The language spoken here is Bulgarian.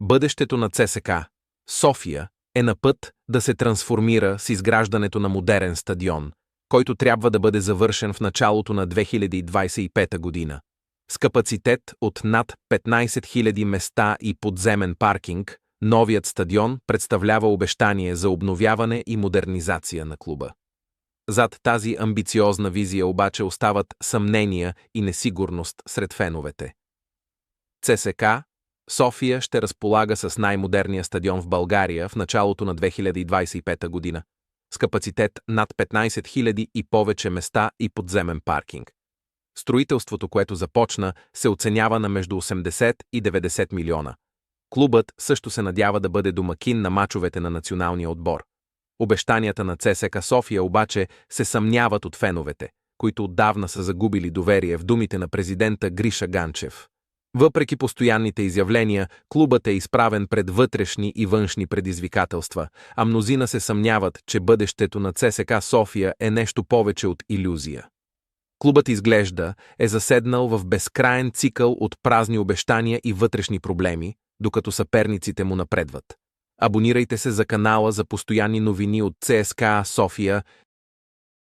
Бъдещето на ЦСКА София е на път да се трансформира с изграждането на модерен стадион, който трябва да бъде завършен в началото на 2025 година. С капацитет от над 15 000 места и подземен паркинг, новият стадион представлява обещание за обновяване и модернизация на клуба. Зад тази амбициозна визия обаче остават съмнения и несигурност сред феновете. ЦСКА София ще разполага с най-модерния стадион в България в началото на 2025 година, с капацитет над 15 000 и повече места и подземен паркинг. Строителството, което започна, се оценява на между 80 и 90 милиона. Клубът също се надява да бъде домакин на мачовете на националния отбор. Обещанията на ЦСКА София обаче се съмняват от феновете, които отдавна са загубили доверие в думите на президента Гриша Ганчев. Въпреки постоянните изявления, клубът е изправен пред вътрешни и външни предизвикателства, а мнозина се съмняват, че бъдещето на ЦСКА София е нещо повече от илюзия. Клубът изглежда е заседнал в безкраен цикъл от празни обещания и вътрешни проблеми, докато съперниците му напредват. Абонирайте се за канала за постоянни новини от ЦСКА София